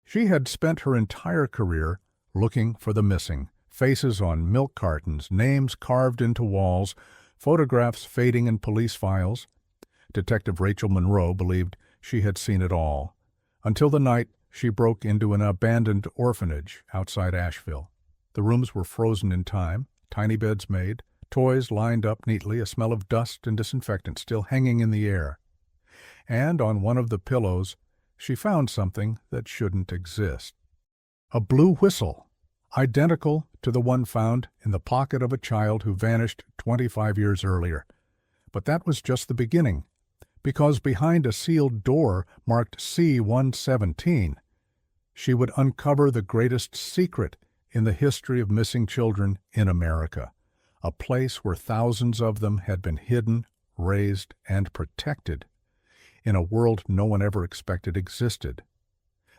She had spent her entire career looking for the missing, faces on milk cartons, names carved into walls, photographs fading in police files. Detective Rachel Monroe believed she had seen it all, until the night she broke into an abandoned orphanage outside Asheville. The rooms were frozen in time, tiny beds made, toys lined up neatly, a smell of dust and disinfectant still hanging in the air. And on one of the pillows, she found something that shouldn't exist. A blue whistle, identical to the one found in the pocket of a child who vanished 25 years earlier. But that was just the beginning, because behind a sealed door marked C-117, she would uncover the greatest secret in the history of missing children in America, a place where thousands of them had been hidden, raised, and protected in a world no one ever expected existed.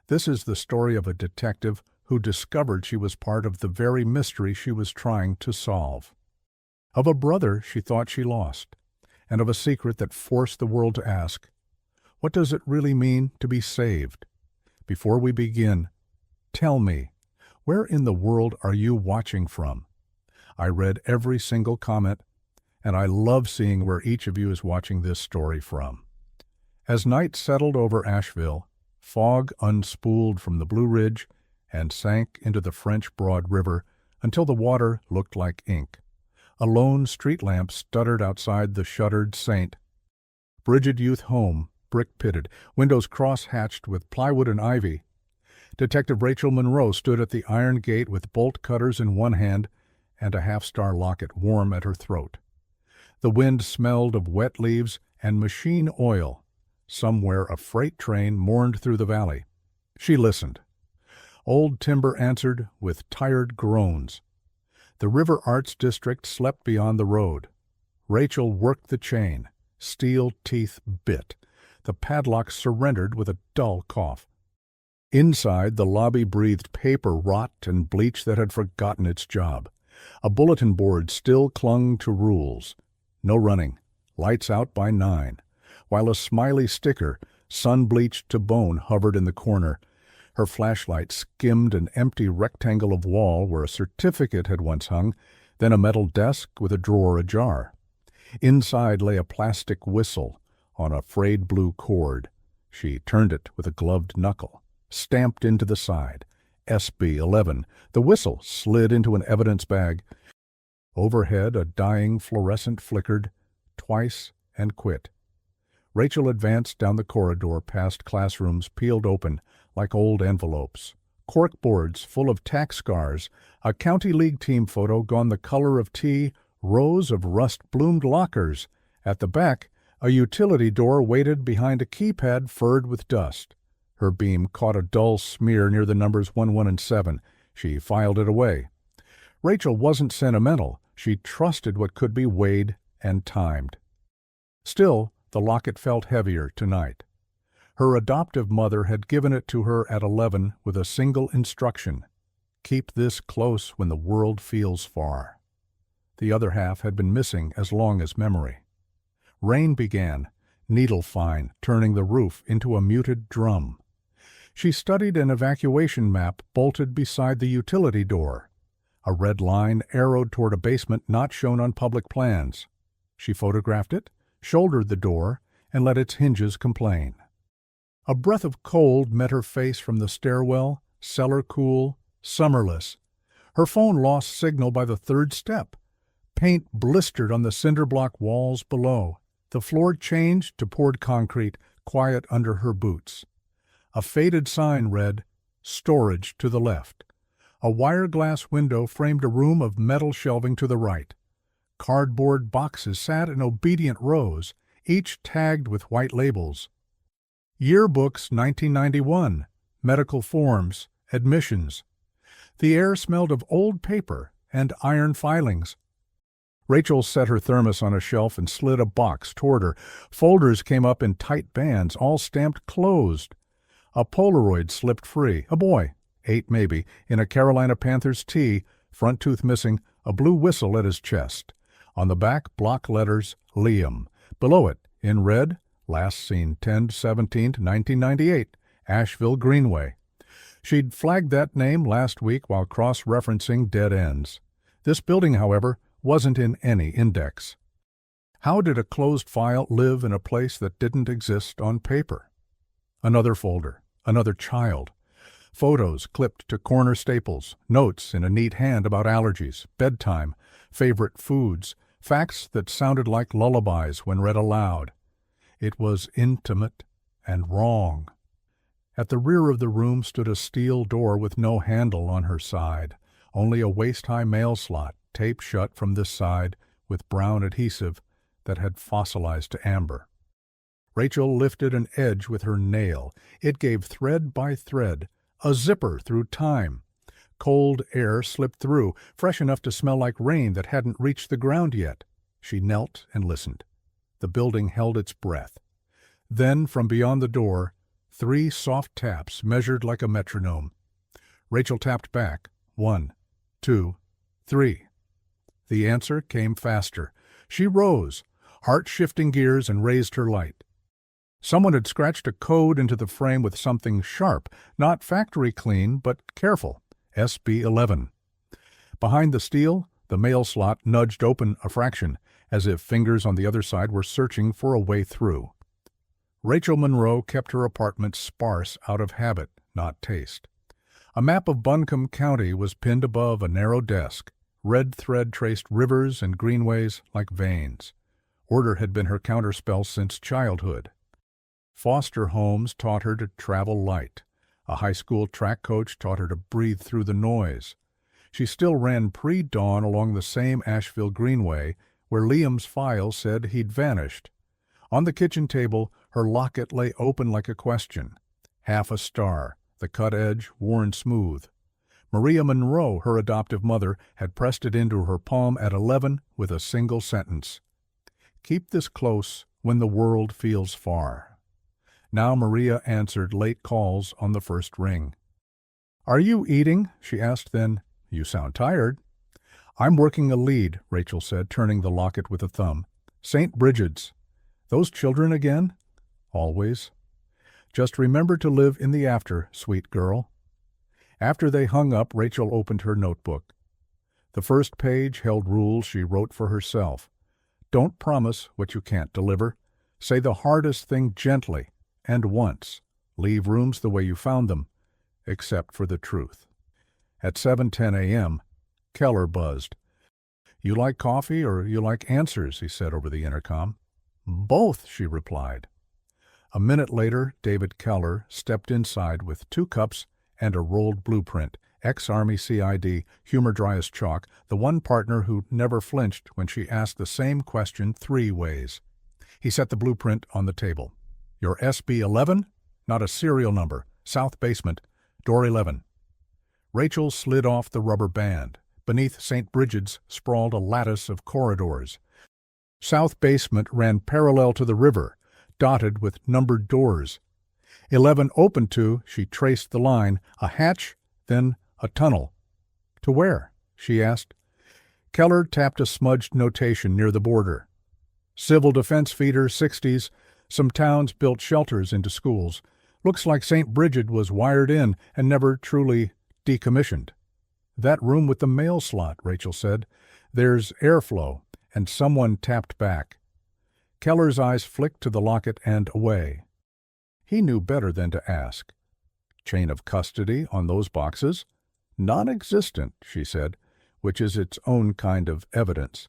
This is the story of a detective who discovered she was part of the very mystery she was trying to solve. Of a brother she thought she lost, and of a secret that forced the world to ask, what does it really mean to be saved? Before we begin, tell me, where in the world are you watching from? I read every single comment, and I love seeing where each of you is watching this story from. As night settled over Asheville, fog unspooled from the Blue Ridge and sank into the French Broad River until the water looked like ink. A lone street lamp stuttered outside the shuttered St. Bridget Youth Home, brick-pitted, windows cross-hatched with plywood and ivy. Detective Rachel Monroe stood at the iron gate with bolt cutters in one hand and a half-star locket warm at her throat. The wind smelled of wet leaves and machine oil. Somewhere a freight train mourned through the valley. She listened. Old timber answered with tired groans. The River Arts District slept beyond the road. Rachel worked the chain. Steel teeth bit. The padlock surrendered with a dull cough. Inside, the lobby breathed paper rot and bleach that had forgotten its job. A bulletin board still clung to rules. No running. Lights out by 9. While a smiley sticker, sun-bleached to bone, hovered in the corner. Her flashlight skimmed an empty rectangle of wall where a certificate had once hung, then a metal desk with a drawer ajar. Inside lay a plastic whistle on a frayed blue cord. She turned it with a gloved knuckle. Stamped into the side. SB-11. The whistle slid into an evidence bag. Overhead, a dying fluorescent flickered, twice and quit. Rachel advanced down the corridor past classrooms peeled open like old envelopes. Corkboards full of tack scars, a county league team photo gone the color of tea, rows of rust-bloomed lockers. At the back, a utility door waited behind a keypad furred with dust. Her beam caught a dull smear near the numbers 11 and 7. She filed it away. Rachel wasn't sentimental. She trusted what could be weighed and timed. Still, the locket felt heavier tonight. Her adoptive mother had given it to her at 11 with a single instruction: keep this close when the world feels far. The other half had been missing as long as memory. Rain began, needle-fine, turning the roof into a muted drum. She studied an evacuation map bolted beside the utility door. A red line arrowed toward a basement not shown on public plans. She photographed it, shouldered the door, and let its hinges complain. A breath of cold met her face from the stairwell, cellar-cool, summerless. Her phone lost signal by the third step. Paint blistered on the cinder block walls below. The floor changed to poured concrete, quiet under her boots. A faded sign read, "Storage to the left." A wire-glass window framed a room of metal shelving to the right. Cardboard boxes sat in obedient rows, each tagged with white labels. Yearbooks 1991, medical forms, admissions. The air smelled of old paper and iron filings. Rachel set her thermos on a shelf and slid a box toward her. Folders came up in tight bands, all stamped closed. A Polaroid slipped free. A boy, 8 maybe, in a Carolina Panthers tee, front tooth missing, a blue whistle at his chest. On the back, block letters, Liam. Below it, in red, last seen 10/17/1998, Asheville Greenway. She'd flagged that name last week while cross-referencing dead ends. This building, however, wasn't in any index. How did a closed file live in a place that didn't exist on paper? Another folder, another child. Photos clipped to corner staples, notes in a neat hand about allergies, bedtime, favorite foods, facts that sounded like lullabies when read aloud. It was intimate and wrong. At the rear of the room stood a steel door with no handle on her side, only a waist-high mail slot, taped shut from this side with brown adhesive that had fossilized to amber. Rachel lifted an edge with her nail. It gave thread by thread, a zipper through time. Cold air slipped through, fresh enough to smell like rain that hadn't reached the ground yet. She knelt and listened. The building held its breath. Then, from beyond the door, 3 soft taps measured like a metronome. Rachel tapped back. 1, 2, 3. The answer came faster. She rose, heart-shifting gears, and raised her light. Someone had scratched a code into the frame with something sharp, not factory clean, but careful. SB11. Behind the steel, the mail slot nudged open a fraction, as if fingers on the other side were searching for a way through. Rachel Monroe kept her apartment sparse out of habit, not taste. A map of Buncombe County was pinned above a narrow desk. Red thread traced rivers and greenways like veins. Order had been her counterspell since childhood. Foster homes taught her to travel light. A high school track coach taught her to breathe through the noise. She still ran pre-dawn along the same Asheville Greenway, where Liam's file said he'd vanished. On the kitchen table, her locket lay open like a question. Half a star, the cut edge worn smooth. Maria Monroe, her adoptive mother, had pressed it into her palm at 11 with a single sentence. "Keep this close when the world feels far." Now Maria answered late calls on the first ring. "Are you eating?" she asked then. "You sound tired." "I'm working a lead," Rachel said, turning the locket with a thumb. "St. Bridget's." "Those children again?" "Always." "Just remember to live in the after, sweet girl." After they hung up, Rachel opened her notebook. The first page held rules she wrote for herself. Don't promise what you can't deliver. Say the hardest thing gently and once. Leave rooms the way you found them, except for the truth. At 7:10 a.m., Keller buzzed. "You like coffee or you like answers?" he said over the intercom. "Both," she replied. A minute later, David Keller stepped inside with 2 cups and a rolled blueprint, ex-Army CID, humor dry as chalk, the one partner who never flinched when she asked the same question 3 ways. He set the blueprint on the table. "Your SB11? Not a serial number. South basement. Door 11. Rachel slid off the rubber band. Beneath St. Bridget's sprawled a lattice of corridors. South basement ran parallel to the river, dotted with numbered doors. 11 opened to, she traced the line, a hatch, then a tunnel. "To where?" she asked. Keller tapped a smudged notation near the border. "Civil defense feeder, 60s. Some towns built shelters into schools. Looks like St. Bridget was wired in and never truly decommissioned." "That room with the mail slot," Rachel said. "There's airflow," and someone tapped back. Keller's eyes flicked to the locket and away. He knew better than to ask. "Chain of custody on those boxes?" "Non-existent," she said, which is its own kind of evidence.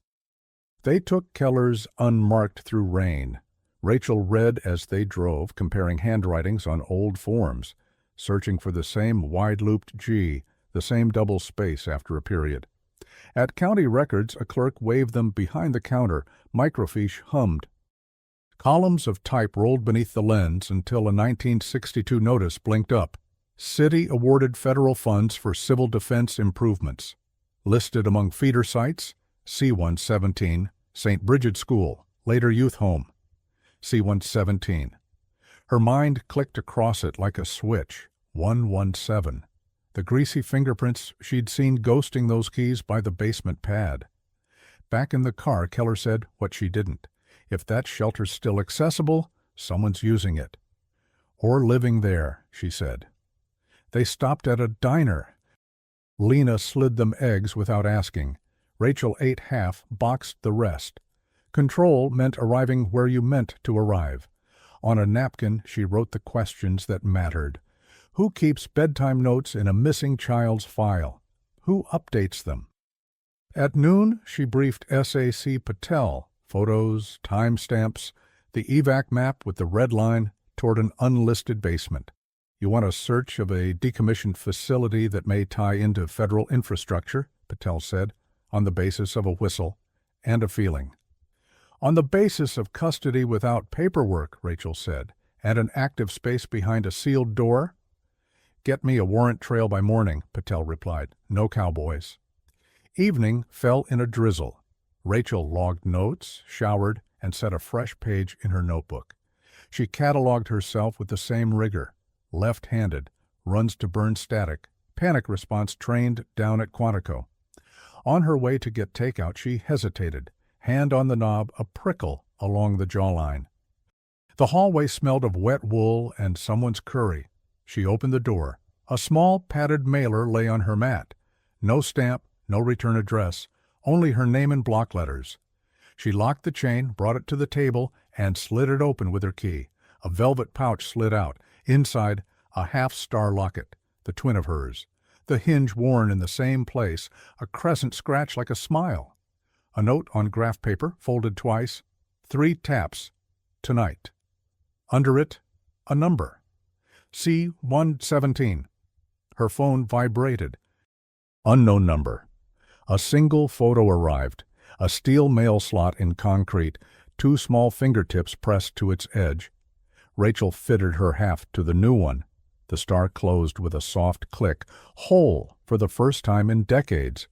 They took Keller's unmarked through rain. Rachel read as they drove, comparing handwritings on old forms, searching for the same wide-looped G, the same double space after a period. At county records, a clerk waved them behind the counter. Microfiche hummed. Columns of type rolled beneath the lens until a 1962 notice blinked up. City awarded federal funds for civil defense improvements. Listed among feeder sites, C-117, St. Bridget School, later youth home. C-117. Her mind clicked across it like a switch. 117. The greasy fingerprints she'd seen ghosting those keys by the basement pad. Back in the car, Keller said what she didn't. If that shelter's still accessible, someone's using it. "Or living there," she said. They stopped at a diner. Lena slid them eggs without asking. Rachel ate half, boxed the rest. Control meant arriving where you meant to arrive. On a napkin, she wrote the questions that mattered. Who keeps bedtime notes in a missing child's file? Who updates them? At noon, she briefed SAC Patel. Photos, timestamps, the evac map with the red line toward an unlisted basement. You want a search of a decommissioned facility that may tie into federal infrastructure, Patel said, on the basis of a whistle and a feeling. On the basis of custody without paperwork, Rachel said, and an active space behind a sealed door? Get me a warrant trail by morning, Patel replied. No cowboys. Evening fell in a drizzle. Rachel logged notes, showered, and set a fresh page in her notebook. She cataloged herself with the same rigor. Left-handed, runs to burn static, panic response trained down at Quantico. On her way to get takeout, she hesitated, hand on the knob, a prickle along the jawline. The hallway smelled of wet wool and someone's curry. She opened the door. A small padded mailer lay on her mat. No stamp, no return address, only her name in block letters. She locked the chain, brought it to the table, and slid it open with her key. A velvet pouch slid out. Inside, a half-star locket, the twin of hers. The hinge worn in the same place, a crescent scratch like a smile. A note on graph paper, folded twice. 3 taps. Tonight. Under it, a number. C-117. Her phone vibrated. Unknown number. A single photo arrived. A steel mail slot in concrete, 2 small fingertips pressed to its edge. Rachel fitted her half to the new one. The star closed with a soft click, whole for the first time in decades.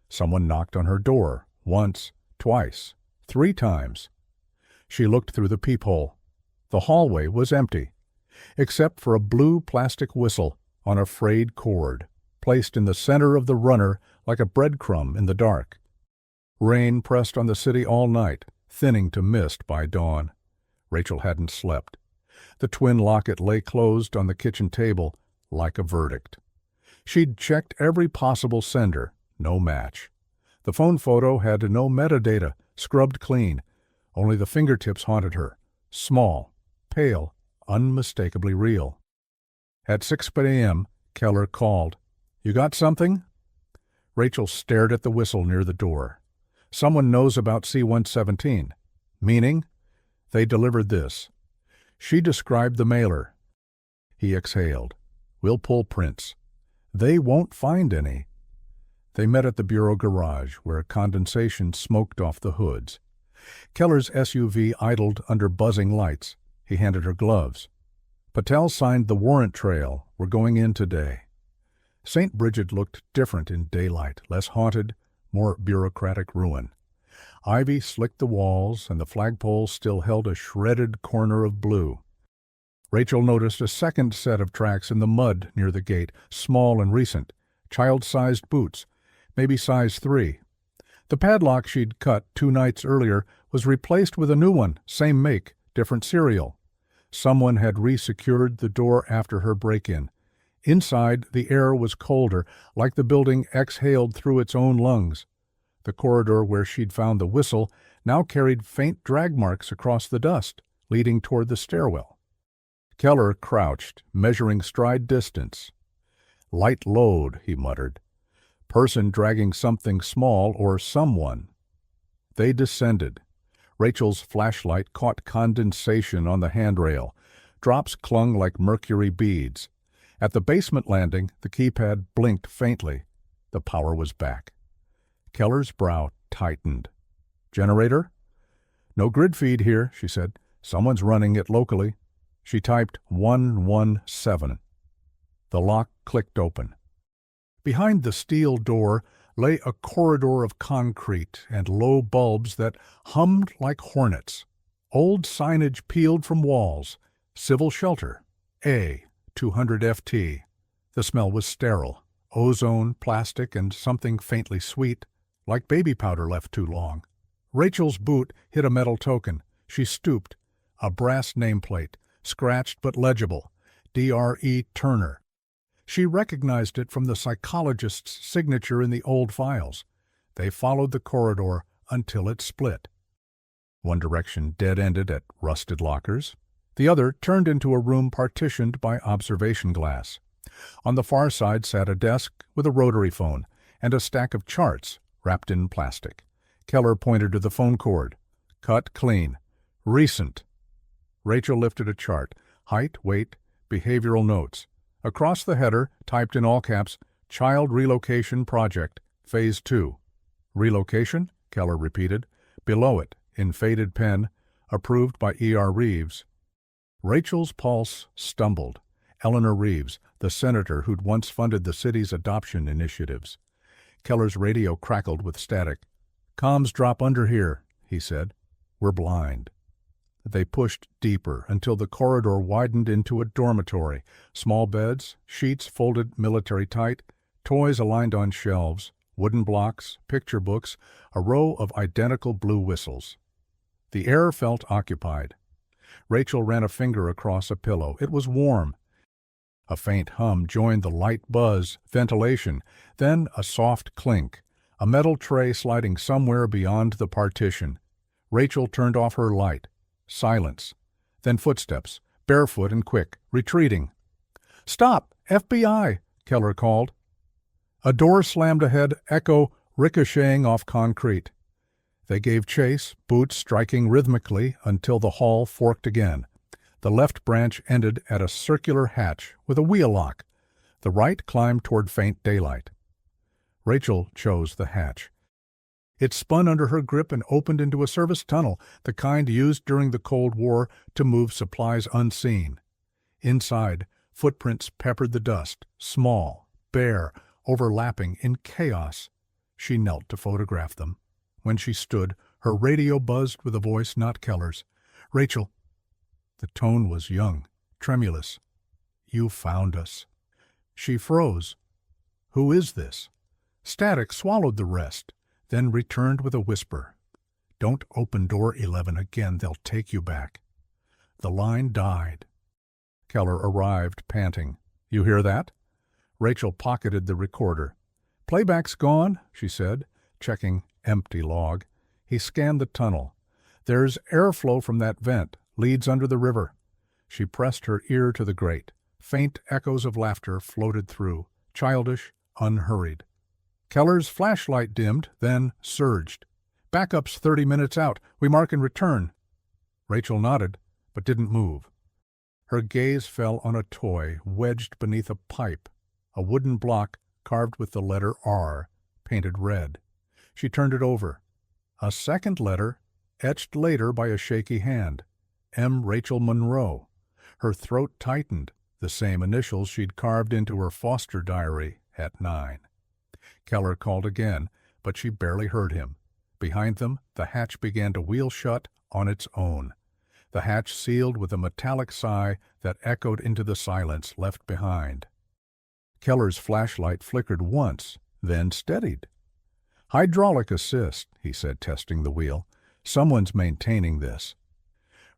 Someone knocked on her door, once, twice, 3 times. She looked through the peephole. The hallway was empty, except for a blue plastic whistle on a frayed cord, placed in the center of the runner like a breadcrumb in the dark. Rain pressed on the city all night, thinning to mist by dawn. Rachel hadn't slept. The twin locket lay closed on the kitchen table like a verdict. She'd checked every possible sender, no match. The phone photo had no metadata, scrubbed clean. Only the fingertips haunted her, small, pale, unmistakably real. At 6 a.m., Keller called. "You got something?" Rachel stared at the whistle near the door. Someone knows about C-117. Meaning? They delivered this. She described the mailer. He exhaled. "We'll pull prints. They won't find any." They met at the bureau garage, where condensation smoked off the hoods. Keller's SUV idled under buzzing lights. He handed her gloves. Patel signed the warrant trail. We're going in today. St. Bridget looked different in daylight, less haunted, more bureaucratic ruin. Ivy slicked the walls, and the flagpoles still held a shredded corner of blue. Rachel noticed a second set of tracks in the mud near the gate, small and recent, child-sized boots, maybe size 3. The padlock she'd cut 2 nights earlier was replaced with a new one, same make, different serial. Someone had resecured the door after her break-in. Inside, the air was colder, like the building exhaled through its own lungs. The corridor where she'd found the whistle now carried faint drag marks across the dust, leading toward the stairwell. Keller crouched, measuring stride distance. "Light load," he muttered. "Person dragging something small or someone." They descended. Rachel's flashlight caught condensation on the handrail. Drops clung like mercury beads. At the basement landing, the keypad blinked faintly. The power was back. Keller's brow tightened. "Generator?" "No grid feed here," she said. "Someone's running it locally." She typed 117. The lock clicked open. Behind the steel door lay a corridor of concrete and low bulbs that hummed like hornets. Old signage peeled from walls. Civil shelter. A. 200 FT. The smell was sterile. Ozone, plastic, and something faintly sweet, like baby powder left too long. Rachel's boot hit a metal token. She stooped. A brass nameplate, scratched but legible. D.R.E. Turner. She recognized it from the psychologist's signature in the old files. They followed the corridor until it split. One direction dead-ended at rusted lockers. The other turned into a room partitioned by observation glass. On the far side sat a desk with a rotary phone and a stack of charts wrapped in plastic. Keller pointed to the phone cord. Cut clean. Recent. Rachel lifted a chart. Height, weight, behavioral notes. Across the header, typed in all caps, Child Relocation Project, Phase 2. Relocation? Keller repeated. Below it, in faded pen, approved by E.R. Reeves. Rachel's pulse stumbled. Eleanor Reeves, the senator who'd once funded the city's adoption initiatives. Keller's radio crackled with static. "Comms drop under here," he said. "We're blind." They pushed deeper until the corridor widened into a dormitory. Small beds, sheets folded military tight, toys aligned on shelves, wooden blocks, picture books, a row of identical blue whistles. The air felt occupied. Rachel ran a finger across a pillow. It was warm. A faint hum joined the light buzz, ventilation, then a soft clink, a metal tray sliding somewhere beyond the partition. Rachel turned off her light. Silence. Then footsteps, barefoot and quick, retreating. "Stop! FBI!" Keller called. A door slammed ahead, echo ricocheting off concrete. They gave chase, boots striking rhythmically until the hall forked again. The left branch ended at a circular hatch with a wheel lock. The right climbed toward faint daylight. Rachel chose the hatch. It spun under her grip and opened into a service tunnel, the kind used during the Cold War to move supplies unseen. Inside, footprints peppered the dust, small, bare, overlapping in chaos. She knelt to photograph them. When she stood, her radio buzzed with a voice not Keller's. "Rachel." The tone was young, tremulous. "You found us." She froze. "Who is this?" Static swallowed the rest, then returned with a whisper. "Don't open door 11 again, they'll take you back." The line died. Keller arrived, panting. "You hear that?" Rachel pocketed the recorder. "Playback's gone," she said, checking empty log. He scanned the tunnel. "There's airflow from that vent, leads under the river." She pressed her ear to the grate. Faint echoes of laughter floated through, childish, unhurried. Keller's flashlight dimmed, then surged. "Backup's 30 minutes out. We mark and return." Rachel nodded, but didn't move. Her gaze fell on a toy wedged beneath a pipe, a wooden block carved with the letter R, painted red. She turned it over. A second letter, etched later by a shaky hand. M. Rachel Monroe. Her throat tightened, the same initials she'd carved into her foster diary at 9. Keller called again, but she barely heard him. Behind them, the hatch began to wheel shut on its own. The hatch sealed with a metallic sigh that echoed into the silence left behind. Keller's flashlight flickered once, then steadied. "Hydraulic assist," he said, testing the wheel. "Someone's maintaining this."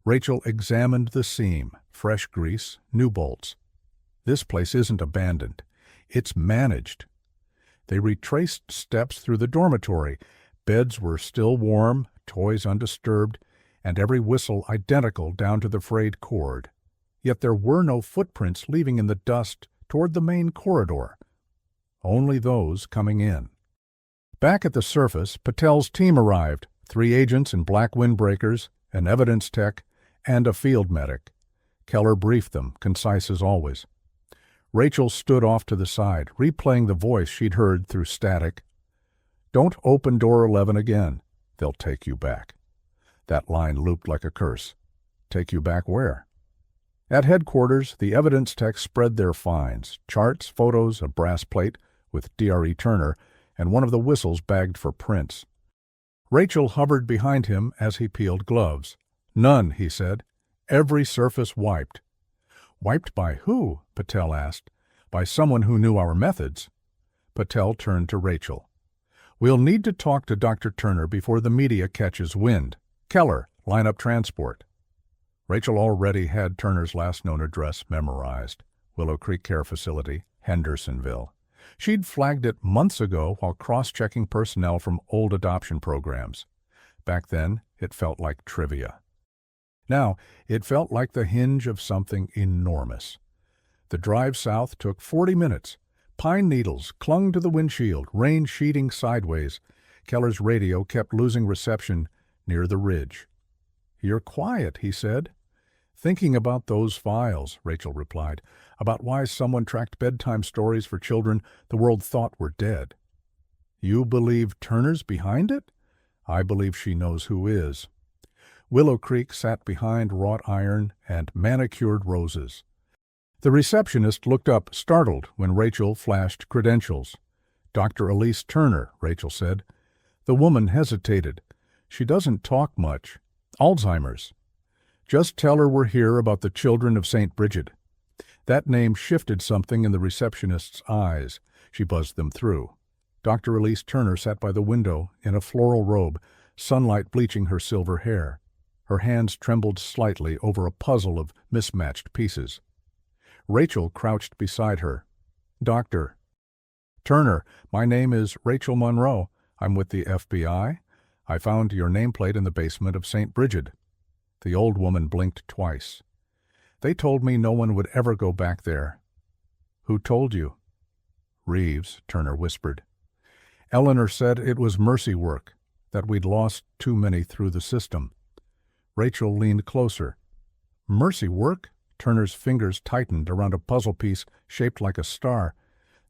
Rachel examined the seam, fresh grease, new bolts. "This place isn't abandoned. It's managed." They retraced steps through the dormitory. Beds were still warm, toys undisturbed, and every whistle identical down to the frayed cord. Yet there were no footprints leaving in the dust toward the main corridor. Only those coming in. Back at the surface, Patel's team arrived, 3 agents in black windbreakers, an evidence tech, and a field medic. Keller briefed them, concise as always. Rachel stood off to the side, replaying the voice she'd heard through static. "Don't open door 11 again. They'll take you back." That line looped like a curse. Take you back where? At headquarters, the evidence techs spread their finds, charts, photos, a brass plate with D.R.E. Turner, and one of the whistles bagged for prints. Rachel hovered behind him as he peeled gloves. "None," he said. "Every surface wiped." "Wiped by who?" Patel asked. "By someone who knew our methods." Patel turned to Rachel. "We'll need to talk to Dr. Turner before the media catches wind. Keller, line up transport." Rachel already had Turner's last known address memorized. Willow Creek Care Facility, Hendersonville. She'd flagged it months ago while cross-checking personnel from old adoption programs. Back then, it felt like trivia. Now, it felt like the hinge of something enormous. The drive south took 40 minutes. Pine needles clung to the windshield, rain sheeting sideways. Keller's radio kept losing reception near the ridge. "You're quiet," he said. "Thinking about those files," Rachel replied, "about why someone tracked bedtime stories for children the world thought were dead." "You believe Turner's behind it?" "I believe she knows who is." Willow Creek sat behind wrought iron and manicured roses. The receptionist looked up, startled, when Rachel flashed credentials. "Dr. Elise Turner," Rachel said. The woman hesitated. "She doesn't talk much. Alzheimer's." "Just tell her we're here about the children of St. Bridget." That name shifted something in the receptionist's eyes. She buzzed them through. Dr. Elise Turner sat by the window in a floral robe, sunlight bleaching her silver hair. Her hands trembled slightly over a puzzle of mismatched pieces. Rachel crouched beside her. "Dr. Turner, my name is Rachel Monroe. I'm with the FBI. I found your nameplate in the basement of St. Bridget." The old woman blinked twice. "They told me no one would ever go back there." "Who told you?" "Reeves," Turner whispered. "Eleanor said it was mercy work, that we'd lost too many through the system." Rachel leaned closer. "Mercy work?" Turner's fingers tightened around a puzzle piece shaped like a star.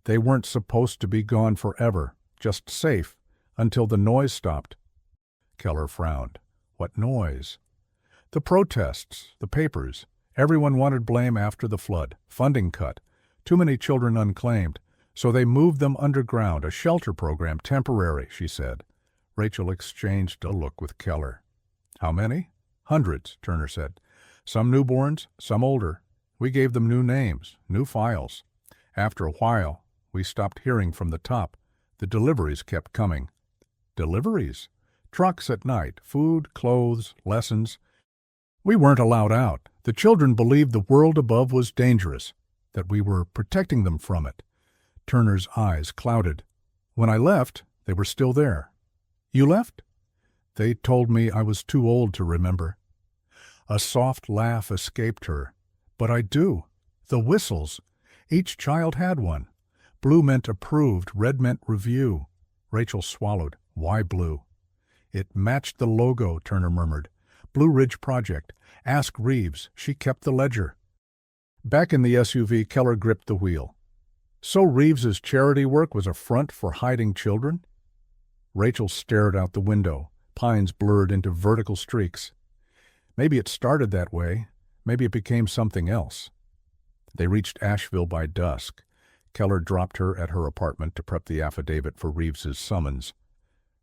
"They weren't supposed to be gone forever, just safe, until the noise stopped." Keller frowned. "What noise?" "The protests, the papers. Everyone wanted blame after the flood. Funding cut. Too many children unclaimed. So they moved them underground, a shelter program, temporary," she said. Rachel exchanged a look with Keller. "How many?" "Hundreds," Turner said. "Some newborns, some older. We gave them new names, new files. After a while, we stopped hearing from the top. The deliveries kept coming." "Deliveries?" "Trucks at night, food, clothes, lessons. We weren't allowed out. The children believed the world above was dangerous, that we were protecting them from it." Turner's eyes clouded. "When I left, they were still there." "You left?" "They told me I was too old to remember." A soft laugh escaped her. "But I do. The whistles. Each child had one. Blue meant approved, red meant review." Rachel swallowed. "Why blue?" "It matched the logo," Turner murmured. "Blue Ridge Project. Ask Reeves. She kept the ledger." Back in the SUV, Keller gripped the wheel. "So Reeves's charity work was a front for hiding children?" Rachel stared out the window. Pines blurred into vertical streaks. "Maybe it started that way. Maybe it became something else." They reached Asheville by dusk. Keller dropped her at her apartment to prep the affidavit for Reeves's summons.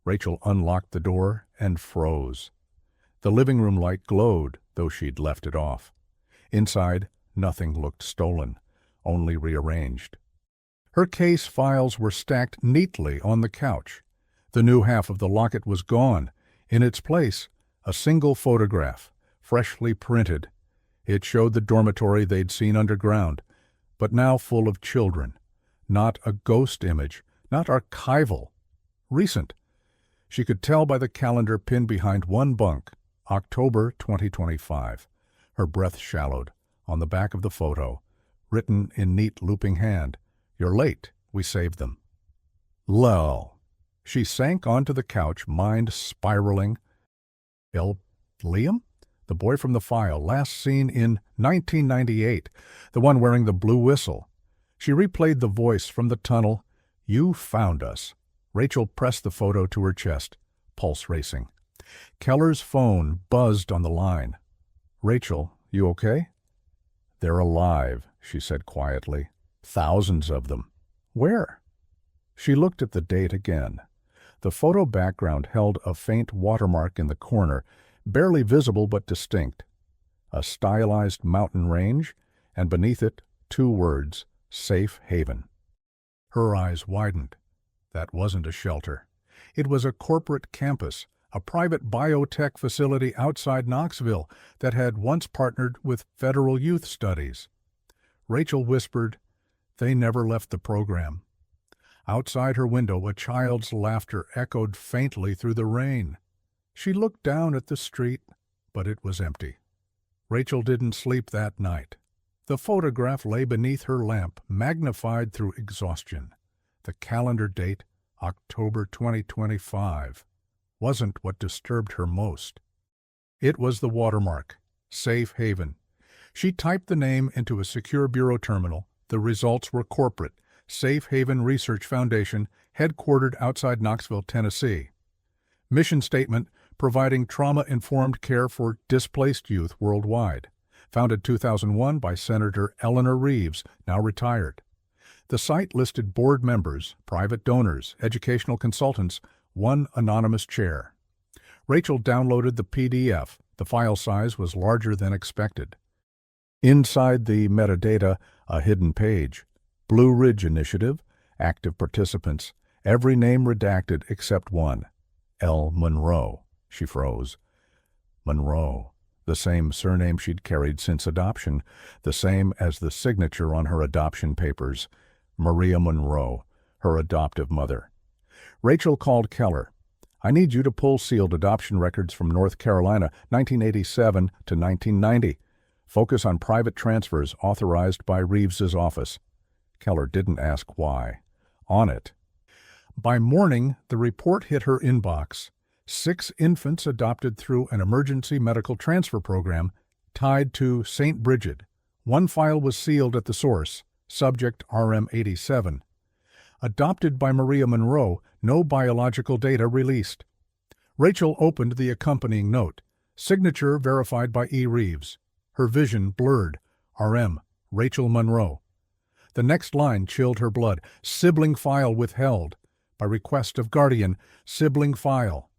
Rachel unlocked the door and froze. The living room light glowed, though she'd left it off. Inside, nothing looked stolen, only rearranged. Her case files were stacked neatly on the couch. The new half of the locket was gone. In its place, a single photograph, freshly printed. It showed the dormitory they'd seen underground, but now full of children. Not a ghost image, not archival. Recent. She could tell by the calendar pinned behind one bunk, October 2025. Her breath shallowed. On the back of the photo, written in neat looping hand, "You're late. We saved them." Lull. She sank onto the couch, mind spiraling. Liam? The boy from the file, last seen in 1998, the one wearing the blue whistle. She replayed the voice from the tunnel. "You found us." Rachel pressed the photo to her chest, pulse racing. Keller's phone buzzed on the line. "Rachel, you okay?" "They're alive," she said quietly. "Thousands of them." "Where?" She looked at the date again. The photo background held a faint watermark in the corner, barely visible but distinct. A stylized mountain range, and beneath it, 2 words, "Safe Haven." Her eyes widened. That wasn't a shelter. It was a corporate campus, a private biotech facility outside Knoxville that had once partnered with Federal Youth Studies. Rachel whispered, They never left the program. Outside her window, a child's laughter echoed faintly through the rain. She looked down at the street, but it was empty. Rachel didn't sleep that night. The photograph lay beneath her lamp, magnified through exhaustion. The calendar date, October 2025, wasn't what disturbed her most. It was the watermark, Safe Haven. She typed the name into a secure bureau terminal. The results were corporate, Safe Haven Research Foundation, headquartered outside Knoxville, Tennessee. Mission statement, providing trauma-informed care for displaced youth worldwide. Founded 2001 by Senator Eleanor Reeves, now retired. The site listed board members, private donors, educational consultants, one anonymous chair. Rachel downloaded the PDF. The file size was larger than expected. Inside the metadata, a hidden page. Blue Ridge Initiative, active participants, every name redacted except one. L. Monroe. She froze. Monroe, the same surname she'd carried since adoption, the same as the signature on her adoption papers. Maria Monroe, her adoptive mother. Rachel called Keller. I need you to pull sealed adoption records from North Carolina, 1987 to 1990. Focus on private transfers authorized by Reeves's office. Keller didn't ask why. On it. By morning, the report hit her inbox. 6 infants adopted through an emergency medical transfer program tied to St. Bridget. One file was sealed at the source, subject RM87. Adopted by Maria Monroe, no biological data released. Rachel opened the accompanying note. Signature verified by E. Reeves. Her vision blurred. RM, Rachel Monroe. The next line chilled her blood. Sibling file withheld. By request of guardian, sibling file.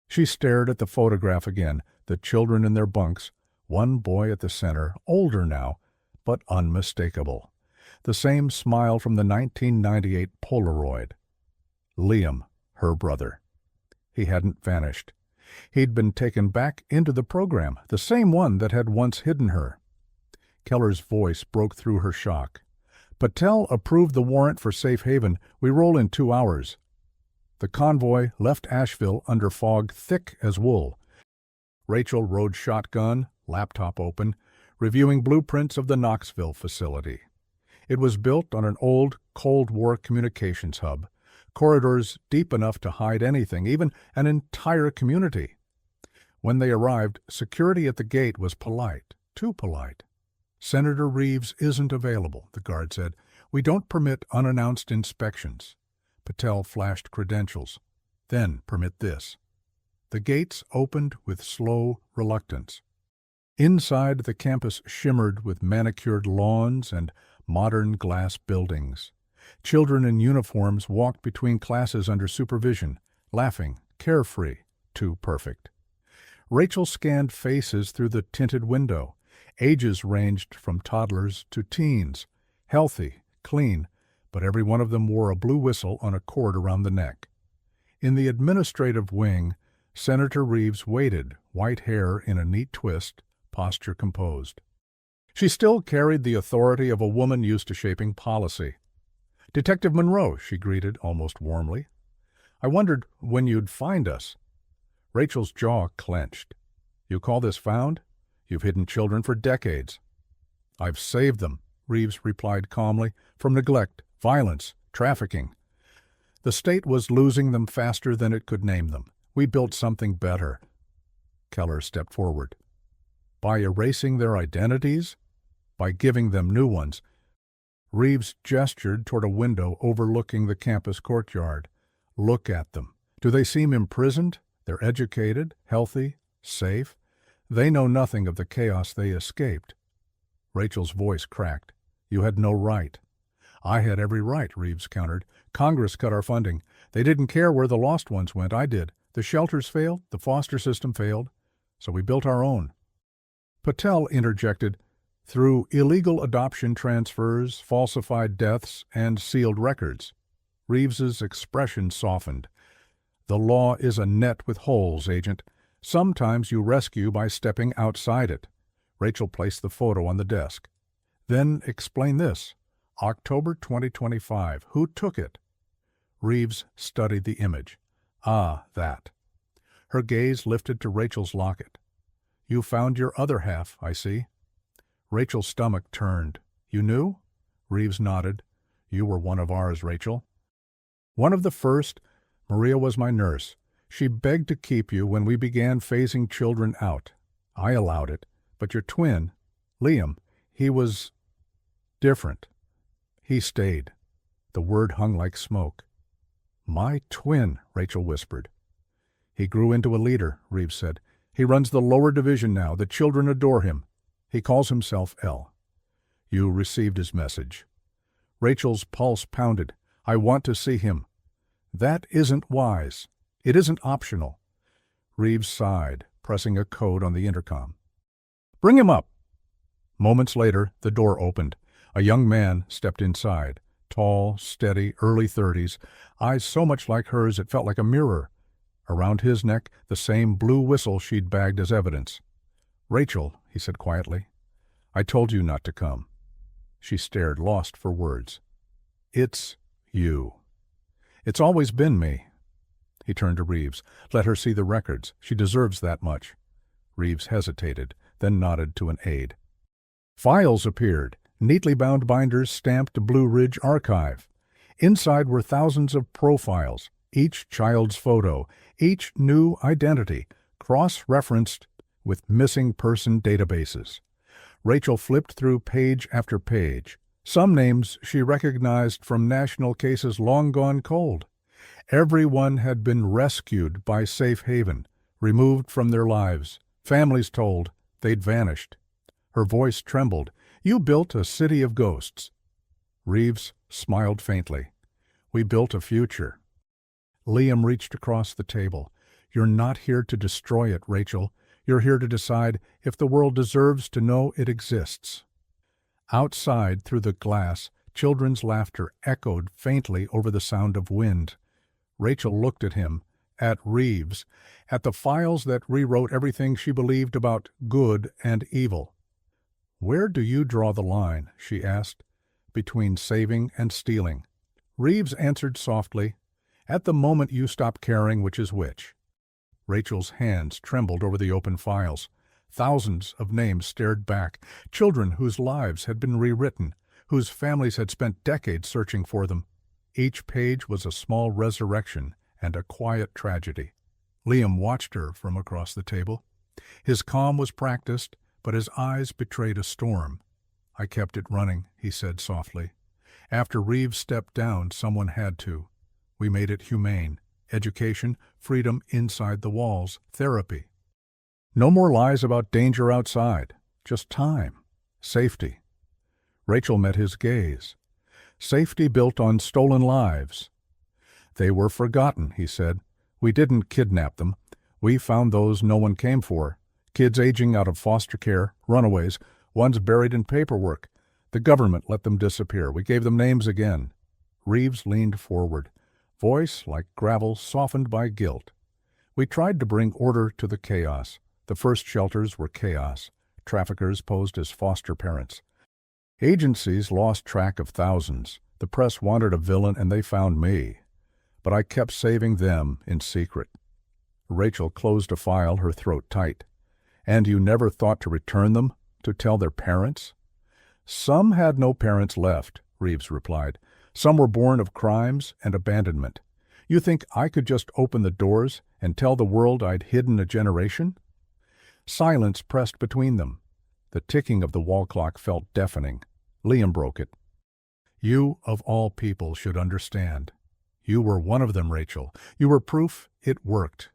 She stared at the photograph again, the children in their bunks, one boy at the center, older now, but unmistakable. The same smile from the 1998 Polaroid. Liam, her brother. He hadn't vanished. He'd been taken back into the program, the same one that had once hidden her. Keller's voice broke through her shock. Patel approved the warrant for Safe Haven. We roll in 2 hours. The convoy left Asheville under fog thick as wool. Rachel rode shotgun, laptop open, reviewing blueprints of the Knoxville facility. It was built on an old Cold War communications hub, corridors deep enough to hide anything, even an entire community. When they arrived, security at the gate was polite, too polite. Senator Reeves isn't available, the guard said. We don't permit unannounced inspections. Patel flashed credentials. Then permit this. The gates opened with slow reluctance. Inside, the campus shimmered with manicured lawns and modern glass buildings. Children in uniforms walked between classes under supervision, laughing, carefree, too perfect. Rachel scanned faces through the tinted window. Ages ranged from toddlers to teens, healthy, clean, but every one of them wore a blue whistle on a cord around the neck. In the administrative wing, Senator Reeves waited, white hair in a neat twist, posture composed. She still carried the authority of a woman used to shaping policy. Detective Monroe, she greeted almost warmly. I wondered when you'd find us. Rachel's jaw clenched. You call this found? You've hidden children for decades. I've saved them, Reeves replied calmly, from neglect, violence, trafficking. The state was losing them faster than it could name them. We built something better. Keller stepped forward. By erasing their identities? By giving them new ones. Reeves gestured toward a window overlooking the campus courtyard. Look at them. Do they seem imprisoned? They're educated, healthy, safe. They know nothing of the chaos they escaped. Rachel's voice cracked. You had no right. I had every right, Reeves countered. Congress cut our funding. They didn't care where the lost ones went. I did. The shelters failed. The foster system failed. So we built our own. Patel interjected, through illegal adoption transfers, falsified deaths, and sealed records. Reeves's expression softened. The law is a net with holes, Agent. Sometimes you rescue by stepping outside it. Rachel placed the photo on the desk. Then explain this. October 2025. Who took it? Reeves studied the image. Ah, that. Her gaze lifted to Rachel's locket. You found your other half, I see. Rachel's stomach turned. You knew? Reeves nodded. You were one of ours, Rachel. One of the first. Maria was my nurse. She begged to keep you when we began phasing children out. I allowed it. But your twin, Liam, he was different. He stayed. The word hung like smoke. My twin, Rachel whispered. He grew into a leader, Reeves said. He runs the lower division now. The children adore him. He calls himself L. You received his message. Rachel's pulse pounded. I want to see him. That isn't wise. It isn't optional. Reeves sighed, pressing a code on the intercom. Bring him up. Moments later, the door opened. A young man stepped inside. Tall, steady, early 30s, eyes so much like hers it felt like a mirror. Around his neck, the same blue whistle she'd bagged as evidence. Rachel, he said quietly, I told you not to come. She stared, lost for words. It's you. It's always been me. He turned to Reeves. Let her see the records. She deserves that much. Reeves hesitated, then nodded to an aide. Files appeared, neatly bound binders stamped Blue Ridge Archive. Inside were thousands of profiles, each child's photo, each new identity, cross-referenced with missing person databases. Rachel flipped through page after page. Some names she recognized from national cases long gone cold. Everyone had been rescued by Safe Haven, removed from their lives. Families told they'd vanished. Her voice trembled. You built a city of ghosts. Reeves smiled faintly. We built a future. Liam reached across the table. You're not here to destroy it, Rachel. You're here to decide if the world deserves to know it exists. Outside, through the glass, children's laughter echoed faintly over the sound of wind. Rachel looked at him, at Reeves, at the files that rewrote everything she believed about good and evil. Where do you draw the line, she asked, between saving and stealing? Reeves answered softly, at the moment you stop caring which is which. Rachel's hands trembled over the open files. Thousands of names stared back, children whose lives had been rewritten, whose families had spent decades searching for them. Each page was a small resurrection and a quiet tragedy. Liam watched her from across the table. His calm was practiced, but his eyes betrayed a storm. I kept it running, he said softly. After Reeves stepped down, someone had to. We made it humane. Education, freedom inside the walls, therapy. No more lies about danger outside, just time, safety. Rachel met his gaze. Safety built on stolen lives. They were forgotten, he said. We didn't kidnap them. We found those no one came for. Kids aging out of foster care, runaways, ones buried in paperwork. The government let them disappear. We gave them names again. Reeves leaned forward, voice like gravel softened by guilt. We tried to bring order to the chaos. The first shelters were chaos. Traffickers posed as foster parents. Agencies lost track of thousands. The press wanted a villain and they found me. But I kept saving them in secret. Rachel closed a file, her throat tight. And you never thought to return them, to tell their parents? Some had no parents left, Reeves replied. Some were born of crimes and abandonment. You think I could just open the doors and tell the world I'd hidden a generation? Silence pressed between them. The ticking of the wall clock felt deafening. Liam broke it. You, of all people, should understand. You were one of them, Rachel. You were proof it worked.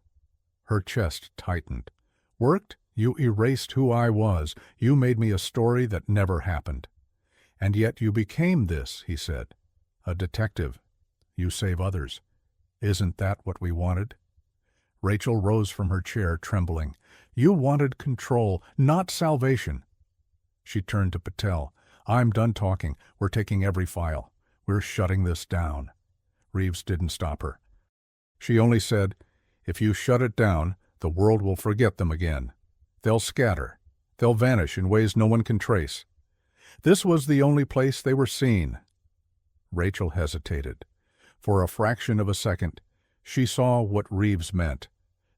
Her chest tightened. Worked? You erased who I was. You made me a story that never happened. And yet you became this, he said. A detective. You save others. Isn't that what we wanted? Rachel rose from her chair, trembling. You wanted control, not salvation. She turned to Patel. I'm done talking. We're taking every file. We're shutting this down. Reeves didn't stop her. She only said, if you shut it down, the world will forget them again. They'll scatter. They'll vanish in ways no one can trace. This was the only place they were seen. Rachel hesitated. For a fraction of a second, she saw what Reeves meant.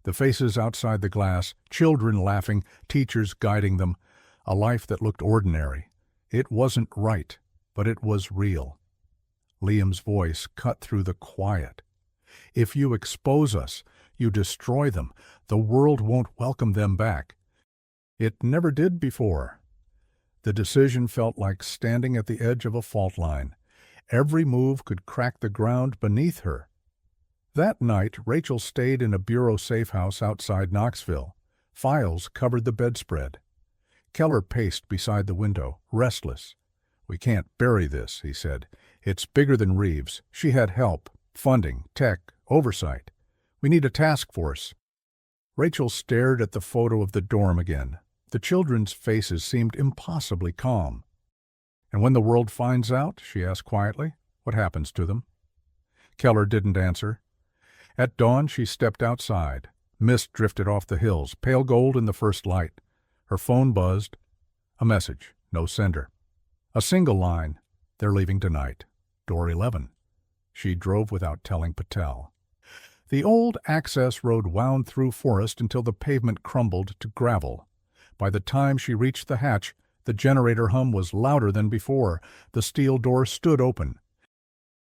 The faces outside the glass, children laughing, teachers guiding them, a life that looked ordinary. It wasn't right, but it was real. Liam's voice cut through the quiet. If you expose us, you destroy them. The world won't welcome them back. It never did before. The decision felt like standing at the edge of a fault line. Every move could crack the ground beneath her. That night, Rachel stayed in a bureau safe house outside Knoxville. Files covered the bedspread. Keller paced beside the window, restless. "We can't bury this," he said. "It's bigger than Reeves. She had help, funding, tech, oversight. We need a task force." Rachel stared at the photo of the dorm again. The children's faces seemed impossibly calm. "And when the world finds out," she asked quietly, "what happens to them?" Keller didn't answer. At dawn, she stepped outside. Mist drifted off the hills, pale gold in the first light. Her phone buzzed. A message, no sender. A single line, "They're leaving tonight. Door 11. She drove without telling Patel. The old access road wound through forest until the pavement crumbled to gravel. By the time she reached the hatch, the generator hum was louder than before. The steel door stood open.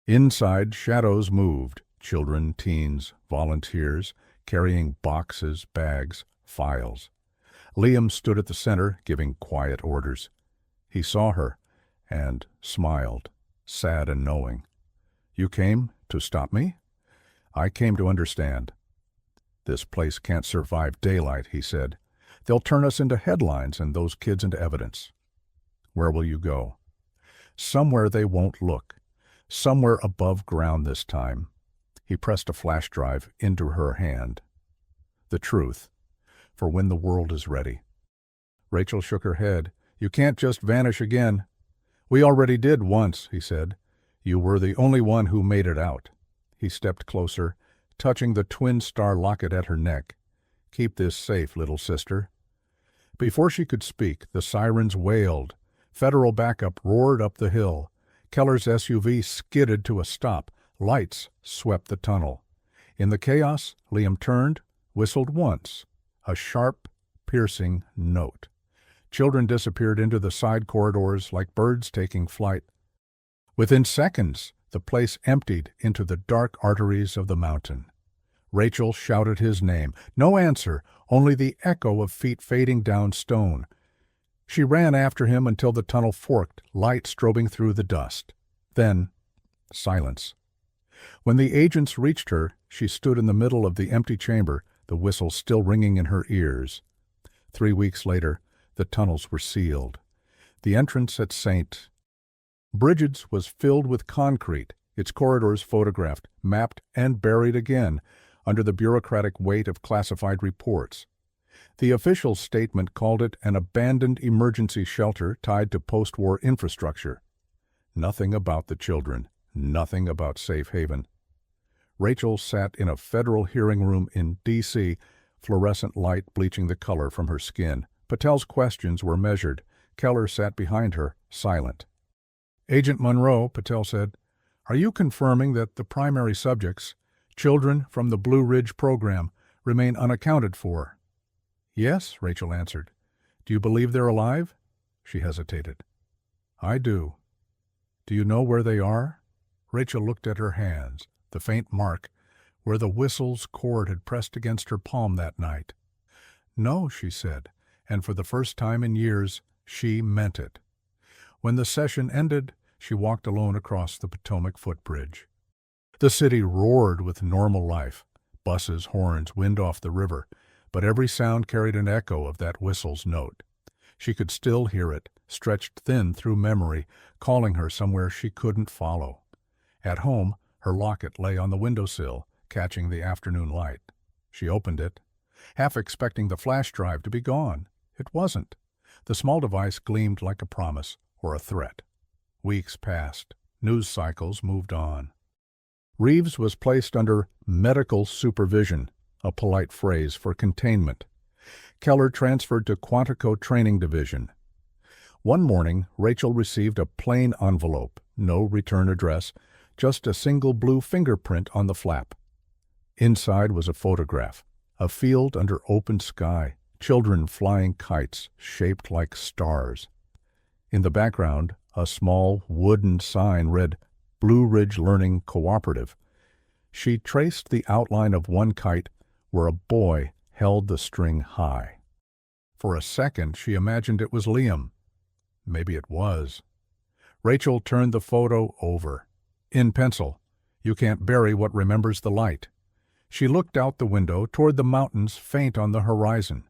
Inside, shadows moved. Children, teens, volunteers, carrying boxes, bags, files. Liam stood at the center, giving quiet orders. He saw her and smiled, sad and knowing. "You came to stop me?" "I came to understand." "This place can't survive daylight," he said. "They'll turn us into headlines and those kids into evidence." "Where will you go?" "Somewhere they won't look. Somewhere above ground this time." He pressed a flash drive into her hand. "The truth, for when the world is ready." Rachel shook her head. "You can't just vanish again." "We already did once," he said. "You were the only one who made it out." He stepped closer, touching the twin star locket at her neck. "Keep this safe, little sister." Before she could speak, the sirens wailed. Federal backup roared up the hill. Keller's SUV skidded to a stop. Lights swept the tunnel. In the chaos, Liam turned, whistled once. A sharp, piercing note. Children disappeared into the side corridors like birds taking flight. Within seconds, the place emptied into the dark arteries of the mountain. Rachel shouted his name. No answer, only the echo of feet fading down stone. She ran after him until the tunnel forked, light strobing through the dust. Then, silence. When the agents reached her, she stood in the middle of the empty chamber, the whistle still ringing in her ears. 3 weeks later, the tunnels were sealed. The entrance at St. Bridget's was filled with concrete, its corridors photographed, mapped, and buried again under the bureaucratic weight of classified reports. The official statement called it an abandoned emergency shelter tied to post-war infrastructure. Nothing about the children, nothing about safe haven. Rachel sat in a federal hearing room in D.C., fluorescent light bleaching the color from her skin. Patel's questions were measured. Keller sat behind her, silent. "Agent Monroe," Patel said, "are you confirming that the primary subjects, children from the Blue Ridge program, remain unaccounted for?" "Yes," Rachel answered. "Do you believe they're alive?" She hesitated. "I do." "Do you know where they are?" Rachel looked at her hands, the faint mark where the whistle's cord had pressed against her palm that night. "No," she said, and for the first time in years, she meant it. When the session ended, she walked alone across the Potomac footbridge. The city roared with normal life, buses, horns, wind off the river, but every sound carried an echo of that whistle's note. She could still hear it, stretched thin through memory, calling her somewhere she couldn't follow. At home, her locket lay on the windowsill, catching the afternoon light. She opened it, half expecting the flash drive to be gone. It wasn't. The small device gleamed like a promise or a threat. Weeks passed. News cycles moved on. Reeves was placed under medical supervision, a polite phrase for containment. Keller transferred to Quantico Training Division. One morning, Rachel received a plain envelope, no return address, just a single blue fingerprint on the flap. Inside was a photograph, a field under open sky, children flying kites shaped like stars. In the background, a small wooden sign read, Blue Ridge Learning Cooperative. She traced the outline of one kite where a boy held the string high. For a second, she imagined it was Liam. Maybe it was. Rachel turned the photo over. In pencil, you can't bury what remembers the light. She looked out the window toward the mountains faint on the horizon.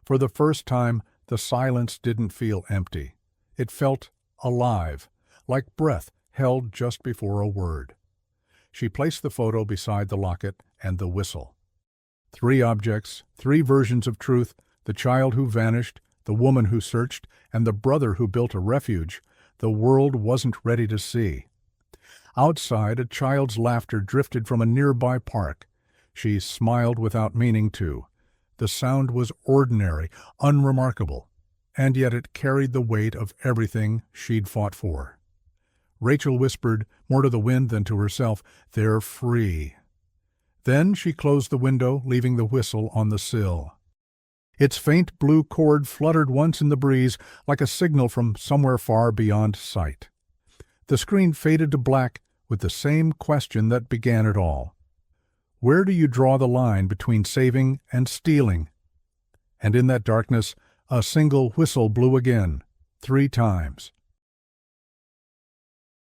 For the first time, the silence didn't feel empty. It felt alive, like breath held just before a word. She placed the photo beside the locket and the whistle. 3 objects, 3 versions of truth, the child who vanished, the woman who searched, and the brother who built a refuge, the world wasn't ready to see. Outside, a child's laughter drifted from a nearby park. She smiled without meaning to. The sound was ordinary, unremarkable, and yet it carried the weight of everything she'd fought for. Rachel whispered, more to the wind than to herself, "They're free." Then she closed the window, leaving the whistle on the sill. Its faint blue chord fluttered once in the breeze, like a signal from somewhere far beyond sight. The screen faded to black with the same question that began it all. Where do you draw the line between saving and stealing? And in that darkness, a single whistle blew again, 3 times.